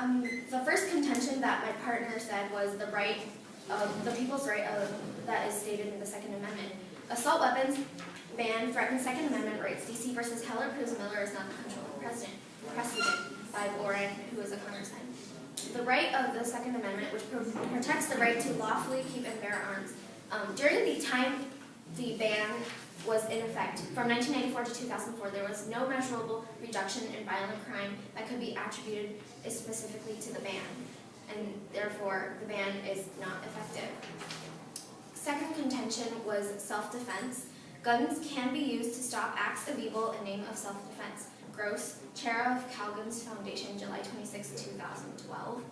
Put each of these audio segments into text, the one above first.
The first contention that my partner said was the right of the people's right that is stated in the Second Amendment. Assault weapons ban threatens Second Amendment rights. DC versus Heller proves Miller is not the controlling precedent by Warren, who is a congressman. The right of the Second Amendment, which protects the right to lawfully keep and bear arms. During the time the ban was in effect, from 1994 to 2004, there was no measurable reduction in violent crime that could be attributed specifically to the ban, and therefore the ban is not effective. Second contention was self-defense. Guns can be used to stop acts of evil in name of self-defense. Gross, chair of Calvin's Foundation, July 26, 2012.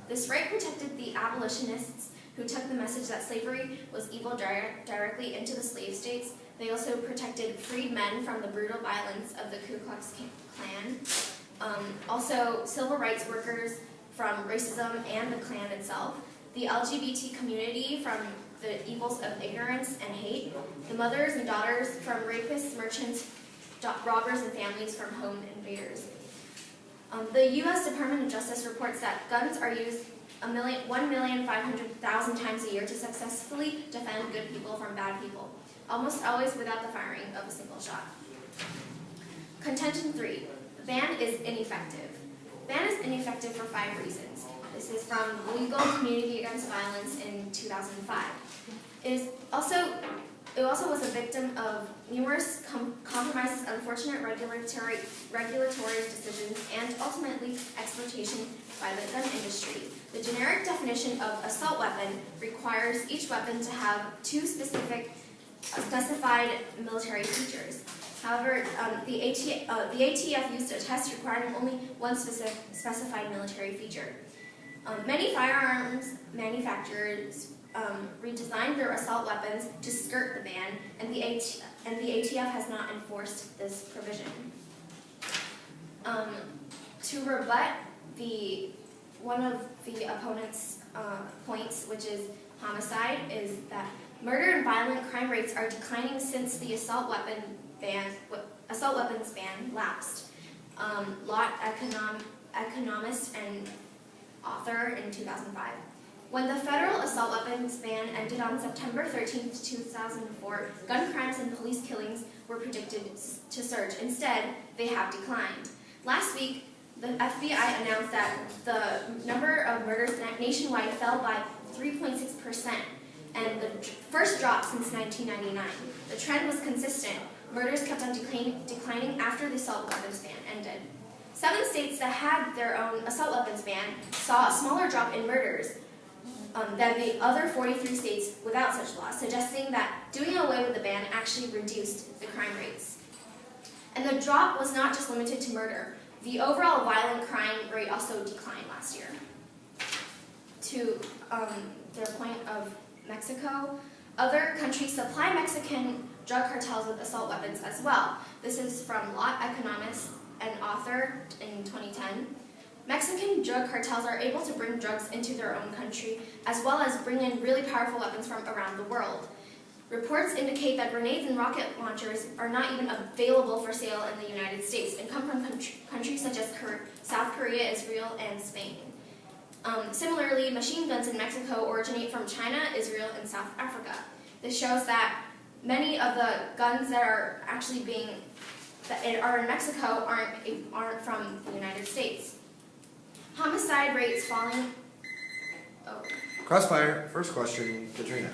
This right protected the abolitionists who took the message that slavery was evil directly into the slave states. They also protected freed men from the brutal violence of the Ku Klux Klan. Also, civil rights workers from racism and the Klan itself. The LGBT community from the evils of ignorance and hate. The mothers and daughters from rapists, merchants, robbers, and families from home invaders. The U.S. Department of Justice reports that guns are used 1,500,000 times a year to successfully defend good people from bad people, almost always without the firing of a single shot. Contention 3, the ban is ineffective. The ban is ineffective for 5 reasons. This is from Legal Community Against Violence in 2005. It also was a victim of numerous compromises, unfortunate regulatory decisions, and ultimately exploitation by the gun industry. The generic definition of assault weapon requires each weapon to have 2 specified military features. However, the ATF used a test requiring only 1 specified military feature. Many firearms manufacturers redesigned their assault weapons to skirt the ban, and the ATF has not enforced this provision. To rebut one of the opponent's points, which is homicide, is that murder and violent crime rates are declining since the assault weapons ban lapsed. Lott, economist and author in 2005. When the federal assault weapons ban ended on September 13, 2004, gun crimes and police killings were predicted to surge. Instead, they have declined. Last week, the FBI announced that the number of murders nationwide fell by 3.6%, and the first drop since 1999. The trend was consistent. Murders kept on declining after the assault weapons ban ended. 7 states that had their own assault weapons ban saw a smaller drop in murders than the other 43 states without such laws, suggesting that doing away with the ban actually reduced the crime rates. And the drop was not just limited to murder. The overall violent crime rate also declined last year. To their point of Mexico, other countries supply Mexican drug cartels with assault weapons as well. This is from Lott, economist and author in 2010. Mexican drug cartels are able to bring drugs into their own country, as well as bring in really powerful weapons from around the world. Reports indicate that grenades and rocket launchers are not even available for sale in the United States and come from countries such as South Korea, Israel, and Spain. Similarly, machine guns in Mexico originate from China, Israel, and South Africa. This shows that many of the guns that are actually are in Mexico aren't from the United States. Homicide rates falling. Oh. Crossfire. First question, Katrina.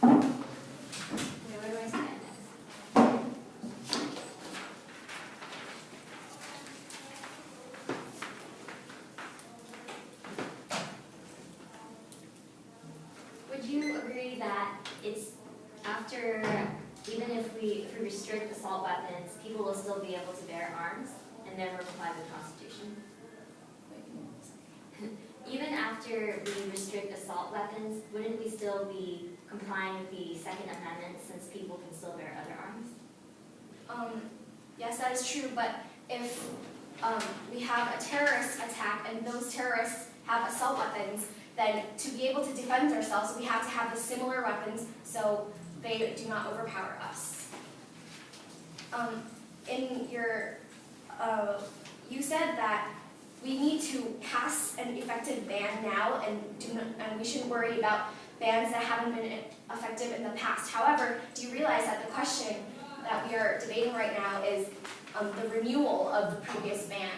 Wait, what do I say? Would you agree that it's after, even if we restrict assault weapons, people will still be able to bear arms and therefore comply with the Constitution? Even after we restrict assault weapons, wouldn't we still be complying with the Second Amendment since people can still bear other arms? Yes, that is true, but if we have a terrorist attack and those terrorists have assault weapons, then to be able to defend ourselves, we have to have the similar weapons so they do not overpower us. In your, you said that we need to pass an effective ban now, and we shouldn't worry about bans that haven't been effective in the past. However, do you realize that the question that we are debating right now is the renewal of the previous ban?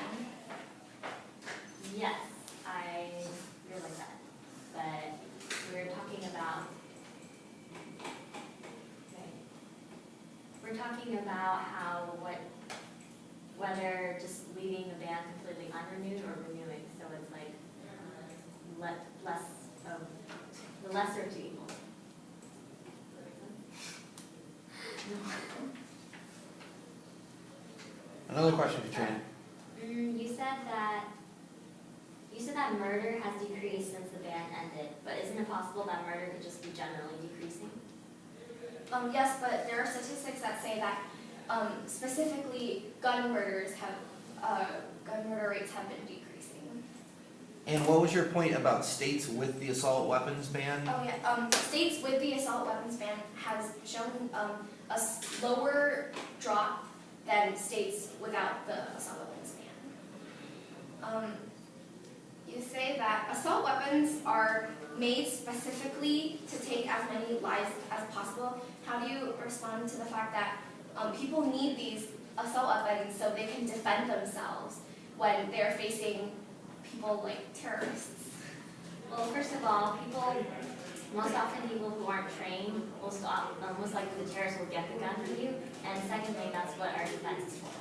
Yes, I realize that, but we're talking about, whether just leaving the ban completely unrenewed or renewing, so it's like less of the lesser of two evils. Another question, Katrina. You said that murder has decreased since the ban ended, but isn't it possible that murder could just be generally decreasing? Yes, but there are statistics that say that specifically gun murder rates have been decreasing. And what was your point about states with the assault weapons ban? Oh yeah, states with the assault weapons ban has shown a slower drop than states without the assault weapons ban. You say that assault weapons are made specifically to take as many lives as possible. How do you respond to the fact that people need these assault weapons so they can defend themselves when they're facing people like terrorists? Well, first of all, most often people who aren't trained, most likely the terrorists will get the gun from you. And secondly, that's what our defense is for.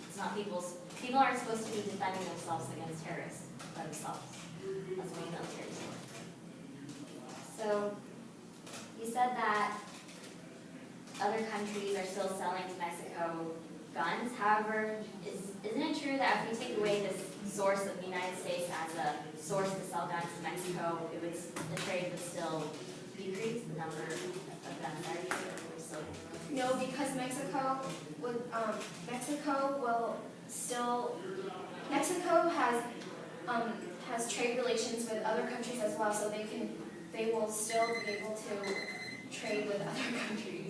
It's not people aren't supposed to be defending themselves against terrorists themselves. That's what the military is for. So, you said that other countries are still selling to Mexico guns. However, isn't it true that if we take away this source of the United States as a source to sell guns to Mexico, the trade would still decrease, the number of guns that are traded would still decrease? No, because Mexico has trade relations with other countries as well, so they will still be able to trade with other countries.